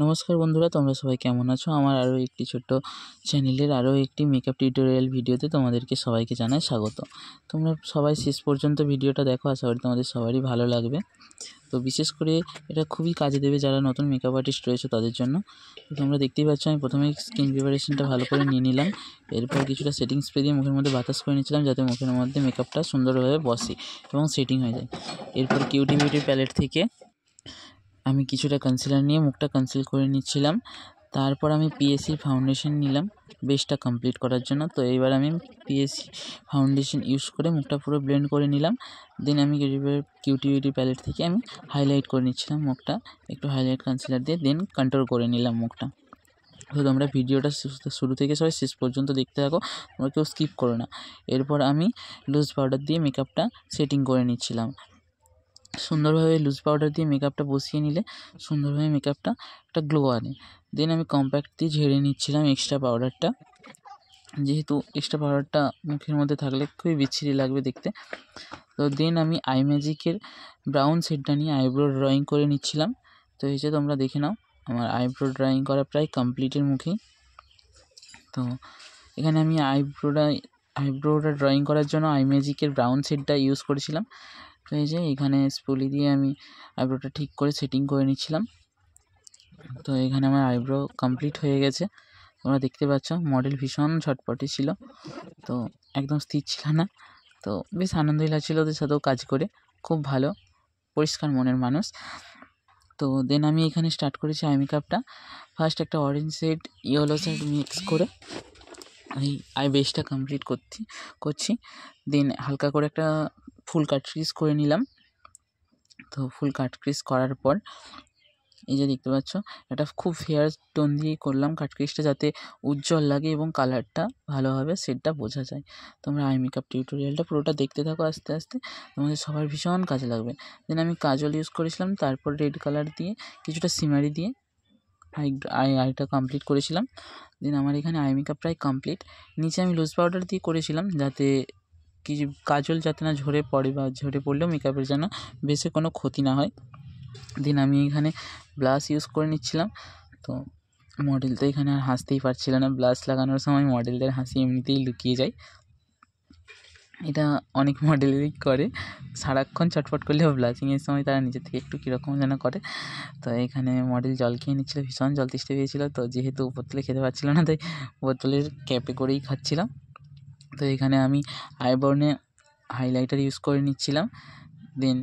নমস্কার বন্ধুরা, তোমরা সবাই কেমন আছো? আমার আরও একটি ছোট্ট চ্যানেলের আরও একটি মেকআপ টিউটোরিয়াল ভিডিওতে তোমাদেরকে সবাইকে জানাই স্বাগত। তোমরা সবাই শেষ পর্যন্ত ভিডিওটা দেখো, আশা করি তোমাদের সবারই ভালো লাগবে। তো বিশেষ করে এটা খুবই কাজে দেবে যারা নতুন মেকআপ আর্টিস্ট রয়েছে তাদের জন্য। তো তোমরা দেখতেই পাচ্ছ আমি প্রথমে স্কিন প্রিপারেশনটা ভালো করে নিয়ে নিলাম। এরপর কিছুটা সেটিং স্প্রে দিয়ে মুখের মধ্যে বাতাস করে নিচ্ছিলাম যাতে মুখের মধ্যে মেকআপটা সুন্দরভাবে বসে এবং সেটিং হয়ে যায়। এরপর কিউটি বিউটি প্যালেট থেকে আমি কিছুটা কনসিলার নিয়ে মুখটা কনসিল করে নিচ্ছিলাম। তারপর আমি পিএসসি ফাউন্ডেশন নিলাম বেসটা কমপ্লিট করার জন্য। তো এইবার আমি পিএসসি ফাউন্ডেশন ইউজ করে মুখটা পুরো ব্লেন্ড করে নিলাম। দেন আমি কিউটি বিউটি প্যালেট থেকে আমি হাইলাইট করে নিচ্ছিলাম মুখটা, একটু হাইলাইট কনসিলার দিয়ে দেন কন্ট্রোল করে নিলাম মুখটা। তো তোমরা ভিডিওটা শুরু থেকে সবাই শেষ পর্যন্ত দেখতে থাকো, তোমরা কেউ স্কিপ করো না। এরপর আমি লুজ পাউডার দিয়ে মেকআপটা সেটিং করে নিচ্ছিলাম। সুন্দরভাবে লুজ পাউডার দিয়ে মেকআপটা বসিয়ে নিলে সুন্দরভাবে মেকআপটা একটা গ্লো আনে। দেন আমি কম্প্যাক্ট দিয়ে ঝেড়ে নিচ্ছিলাম এক্সট্রা পাউডারটা, যেহেতু এক্সট্রা পাউডারটা মুখের মধ্যে থাকলে খুবই বিচ্ছিরি লাগবে দেখতে। তো দেন আমি আই ম্যাজিকের ব্রাউন শেডটা নিয়ে আইব্রো ড্রয়িং করে নিচ্ছিলাম। তো এই যে তোমরা দেখে নাও আমার আইব্রো ড্রয়িং করা প্রায় কমপ্লিটের মুখেই। তো এখানে আমি আইব্রোটা ড্রয়িং করার জন্য আই ম্যাজিকের ব্রাউন শেডটা ইউজ করেছিলাম। তো এই যে এখানে স্পুলি দিয়ে আমি আইব্রোটা ঠিক করে সেটিং করে নিচ্ছিলাম। তো এখানে আমার আইব্রো কমপ্লিট হয়ে গেছে, তোমরা দেখতে পাচ্ছ। মডেল ভীষণ ছটপটে ছিল, তো একদম স্থির ছিল না। তো বেশ আনন্দই লাগছিল ওদের সাথেও কাজ করে, খুব ভালো পরিষ্কার মনের মানুষ। তো দেন আমি এখানে স্টার্ট করেছি আই মেকআপটা। ফার্স্ট একটা orange shade yellow shade mix করে এই আই বেসটা কমপ্লিট করছি। দেন হালকা করে একটা ফুল কাট ক্রিজ করে নিলাম। তো ফুল কাট ক্রিজ করার পর এই যে দেখতে পাচ্ছ এটা খুব ফেয়ার টোন দিয়ে করলাম কাট ক্রিজটা, যাতে উজ্জ্বল লাগে এবং কালারটা ভালোভাবে শেডটা বোঝা যায়। তোমরা আই মেকআপ টিউটোরিয়ালটা পুরোটা দেখতে থাকো, আস্তে আস্তে তোমাদের সবার ভীষণ কাজে লাগবে। দেন আমি কাজল ইউজ করেছিলাম, তারপর রেড কালার দিয়ে কিছুটা সিমারি দিয়ে আইটা কমপ্লিট করেছিলাম। দেন আমার এখানে আই মেকআপ প্রায় কমপ্লিট। নিচে আমি লুজ পাউডার দিয়ে করেছিলাম যাতে কিছু কাজল যাতে না ঝরে পড়ে, বা ঝরে পড়লেও মেকআপের যেন বেশি কোনো ক্ষতি না হয়। দেন আমি এখানে ব্লাশ ইউজ করে নিচ্ছিলাম। তো মডেল তো এখানে আর হাসতেই পারছিল না, ব্লাশ লাগানোর সময় মডেলদের হাসি এমনিতেই লুকিয়ে যায়। এটা অনেক মডেলেরই করে, সারাক্ষণ চটপট করলেও ব্লাশিংয়ের সময় তারা নিজের থেকে একটু কীরকম যেন করে। তো এখানে মডেল জল খেয়ে নিচ্ছিল, ভীষণ জল তেষ্টা পেয়েছিল। তো যেহেতু বোতলে খেতে পারছিল না, তাই বোতলের ক্যাপে করেই খাচ্ছিলাম। তো এখানে আমি আইব্রোনে হাইলাইটার ইউজ করে নিচ্ছিলাম। দেন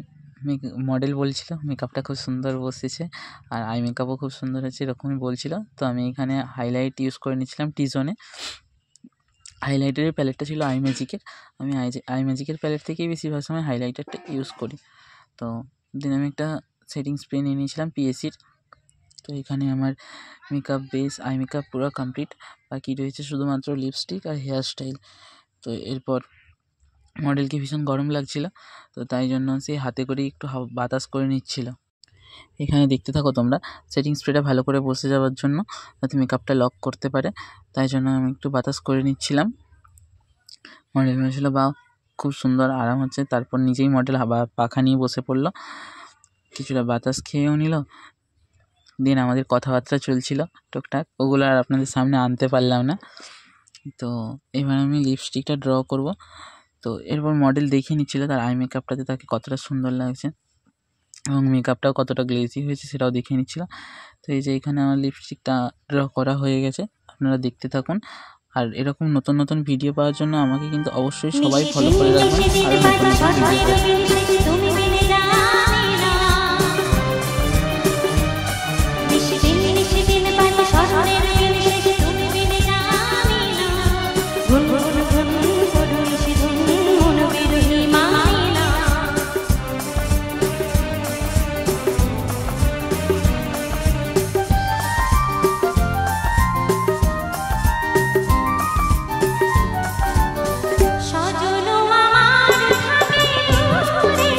মডেল বলছিল মেকআপটা খুব সুন্দর বসেছে আর আই মেকআপও খুব সুন্দর হয়েছে, এরকমই বলছিল। তো আমি এখানে হাইলাইট ইউজ করে নিচ্ছিলাম টি-জোনে। হাইলাইটারের প্যালেটটা ছিল আই ম্যাজিকের, আমি আই ম্যাজিকের প্যালেট থেকেই বেশিরভাগ সময় হাইলাইটারটা ইউজ করি। তো দেন আমি একটা সেটিং স্প্রে নিয়ে নিয়েছিলাম পিএসসির। তো এখানে আমার মেকআপ বেস আই মেকআপ পুরো কমপ্লিট, বাকি রয়েছে শুধুমাত্র লিপস্টিক আর হেয়ার স্টাইল। তো এরপর মডেলকে ভীষণ গরম লাগছিল, তো তাই জন্য সে হাতে করে একটু বাতাস করে নিচ্ছিল। এখানে দেখতে থাকো তোমরা, সেটিং স্প্রেটা ভালো করে বসে যাওয়ার জন্য যাতে মেকআপটা লক করতে পারে, তাই জন্য আমি একটু বাতাস করে নিচ্ছিলাম। মডেল বলেছিল বা খুব সুন্দর আরাম হচ্ছে। তারপর নিজেই মডেল পাখা নিয়ে বসে পড়লো, কিছুটা বাতাস খেয়েও নিল। দিন আমাদের কথাবার্তা চলছিল টুকটাক, ওগুলো আর আপনাদের সামনে আনতে পারলাম না। তো এবার আমি লিপস্টিকটা ড্র করব। তো এরপর মডেল দেখিয়ে নিচ্ছিল তার আই মেকআপটাতে তাকে কতটা সুন্দর লাগছে এবং মেকআপটাও কতটা গ্লেজি হয়েছে সেটাও দেখিয়ে নিচ্ছিল। তো এই যে এখানে আমার লিপস্টিকটা ড্র করা হয়ে গেছে, আপনারা দেখতে থাকুন। আর এরকম নতুন নতুন ভিডিও পাওয়ার জন্য আমাকে কিন্তু অবশ্যই সবাই ফলো করে রাখবেন, আরও নতুন নতুন ভিডিও সজল আমার থাকে দূরে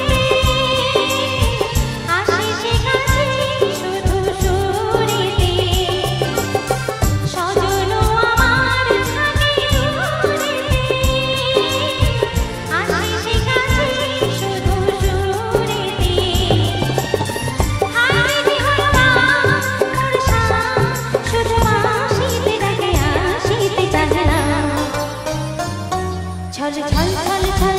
ছল ছল ছল ছল